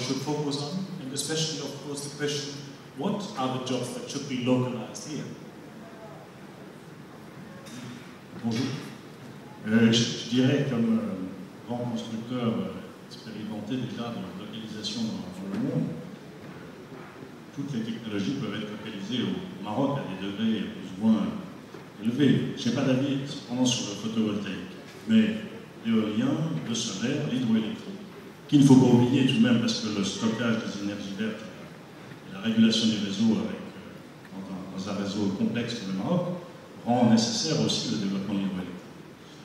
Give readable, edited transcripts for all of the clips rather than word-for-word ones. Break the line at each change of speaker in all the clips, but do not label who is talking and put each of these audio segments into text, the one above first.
should focus on, and especially, of course, the question, what are the jobs that should be localized here?
Bonjour. Je dirais, comme grand constructeur expérimenté déjà dans la localisation dans le monde, toutes les technologies peuvent être localisées au Maroc à des degrés plus ou moins élevés. Je n'ai pas d'avis cependant sur le photovoltaïque, mais l'éolien, le solaire, l'hydroélectrique, qu'il ne faut pas oublier tout de même parce que le stockage des énergies vertes et la régulation des réseaux dans un réseau complexe comme le Maroc rend nécessaire aussi le développement de l'hydroélectrique.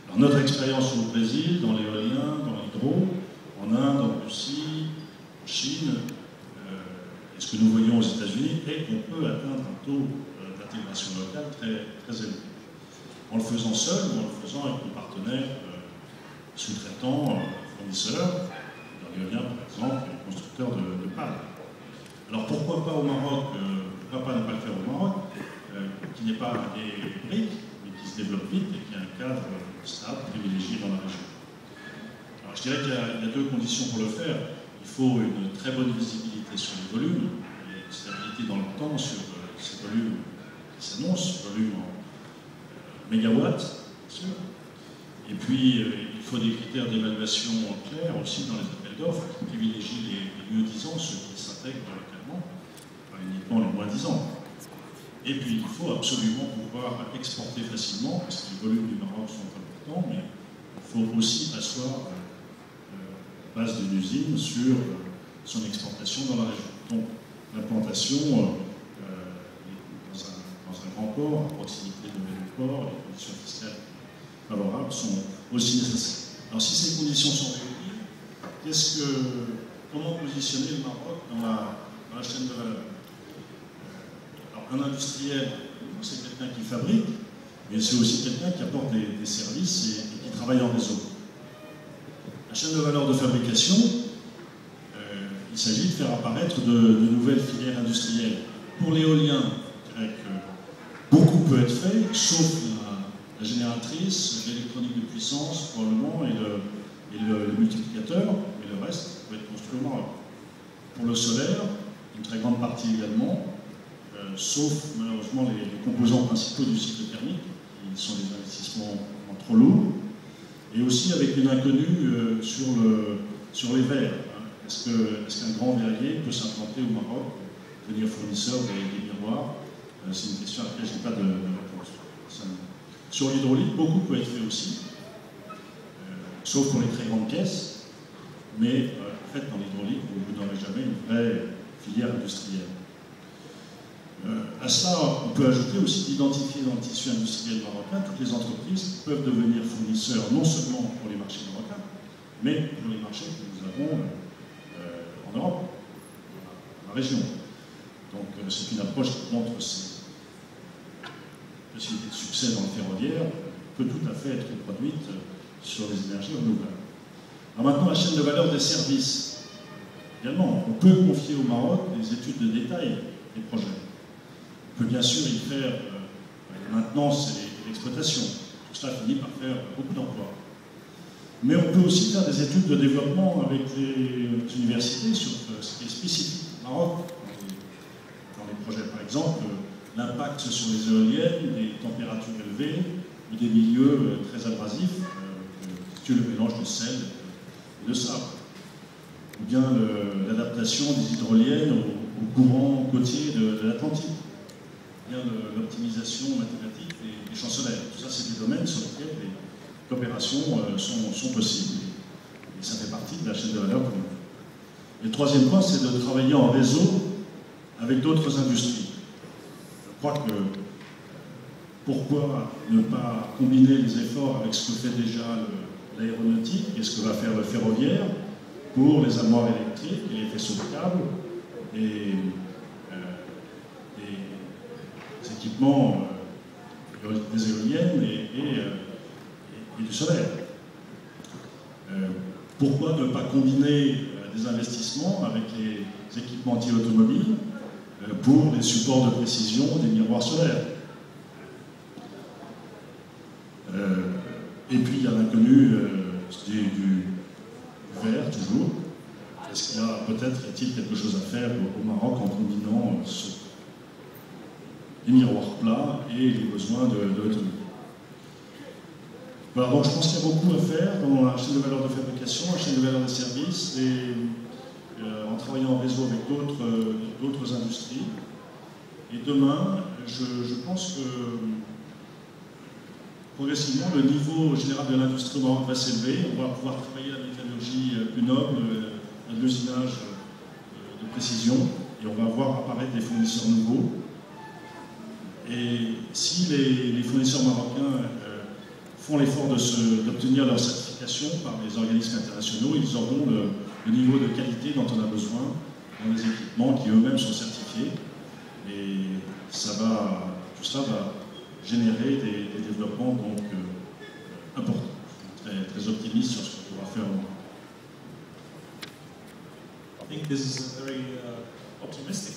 Alors notre expérience au Brésil, dans l'éolien, dans l'hydro, en Inde, en Russie, en Chine, et ce que nous voyons aux États-Unis est qu'on peut atteindre un taux d'intégration locale très, très élevé. En le faisant seul ou en le faisant avec nos partenaires sous-traitants, fournisseurs, dans l'éolien par exemple, les constructeurs de pales. Alors pourquoi pas au Maroc, pourquoi pas ne pas le faire au Maroc, qui n'est pas des briques, mais qui se développe vite et qui a un cadre stable, privilégié dans la région. Alors je dirais qu'il y a deux conditions pour le faire. Il faut une très bonne visibilité sur les volumes, et une stabilité dans le temps sur ces volumes qui s'annoncent, volumes en mégawatts, bien sûr. Et puis il faut des critères d'évaluation clairs aussi dans les appels d'offres qui privilégient les mieux-disants, ceux qui s'intègrent localement, pas uniquement les moins-disants. Et puis il faut absolument pouvoir exporter facilement, parce que les volumes du Maroc sont importants, mais il faut aussi asseoir base d'une usine sur son exportation dans la région. Donc l'implantation dans un grand port, à proximité de l'aéroport, les conditions fiscales favorables sont aussi nécessaires. Alors si ces conditions sont réunies, comment positionner le Maroc dans la chaîne de valeur? Alors un industriel, c'est quelqu'un qui fabrique, mais c'est aussi quelqu'un qui apporte des services et qui travaille en réseau. La chaîne de valeur de fabrication, il s'agit de faire apparaître de nouvelles filières industrielles. Pour l'éolien, je dirais que beaucoup peut être fait, sauf la génératrice, l'électronique de puissance, probablement, et le multiplicateur, mais le reste peut être construit au Maroc. Pour le solaire, une très grande partie également, sauf malheureusement les composants principaux du cycle thermique, qui sont des investissements trop lourds. Et aussi avec une inconnue sur les verres. Est-ce qu'un grand verrier peut s'implanter au Maroc, devenir fournisseur des miroirs? C'est une question à laquelle je n'ai pas de réponse. Sur l'hydraulique, beaucoup peut être fait aussi, sauf pour les très grandes pièces, mais en fait, dans l'hydraulique, vous n'aurez jamais une vraie filière industrielle. À cela, on peut ajouter aussi d'identifier dans le tissu industriel marocain toutes les entreprises qui peuvent devenir fournisseurs non seulement pour les marchés marocains, mais pour les marchés que nous avons en Europe, dans la région. Donc c'est une approche qui montre ces possibilités de succès dans le ferroviaire, peut tout à fait être produite sur les énergies renouvelables. Alors maintenant, la chaîne de valeur des services. Également, on peut confier au Maroc des études de détail des projets. On peut bien sûr y faire maintenance et l'exploitation. Tout cela finit par faire beaucoup d'emplois. Mais on peut aussi faire des études de développement avec les universités sur ce qui est spécifique au Maroc dans les projets. Par exemple, l'impact sur les éoliennes, des températures élevées ou des milieux très abrasifs, le mélange de sel et de sable. Ou bien l'adaptation des hydroliennes au courant côtier de l'Atlantique. L'optimisation mathématique des champs solaires. Tout ça, c'est des domaines sur lesquels les coopérations sont possibles. Et ça fait partie de la chaîne de valeur pour nous. Et le troisième point, c'est de travailler en réseau avec d'autres industries. Je crois que pourquoi ne pas combiner les efforts avec ce que fait déjà l'aéronautique et ce que va faire le ferroviaire pour les armoires électriques et les faisceaux de câbles et équipements des éoliennes et du solaire. Pourquoi ne pas combiner des investissements avec les équipements anti-automobiles pour les supports de précision des miroirs solaires? Et puis il y a l'inconnu du verre, toujours. est-ce qu'il y a peut-être quelque chose à faire au Maroc en combinant les miroirs plats et les besoins de l'autonomie. Voilà, donc je pense qu'il y a beaucoup à faire dans la chaîne de valeur de fabrication, la chaîne de valeur des services, et en travaillant en réseau avec d'autres industries. Et demain, je pense que progressivement, le niveau général de l'industrie au Maroc va s'élever. On va pouvoir travailler la métallurgie plus noble, l'usinage de précision, et on va voir apparaître des fournisseurs nouveaux. Et si les fournisseurs marocains font l'effort d'obtenir leur certification par les organismes internationaux, ils auront le niveau de qualité dont on a besoin dans les équipements qui eux-mêmes sont certifiés. Et tout ça va générer des développements donc importants. Je suis très optimiste sur ce qu'on pourra faire.
I think this is a very optimistic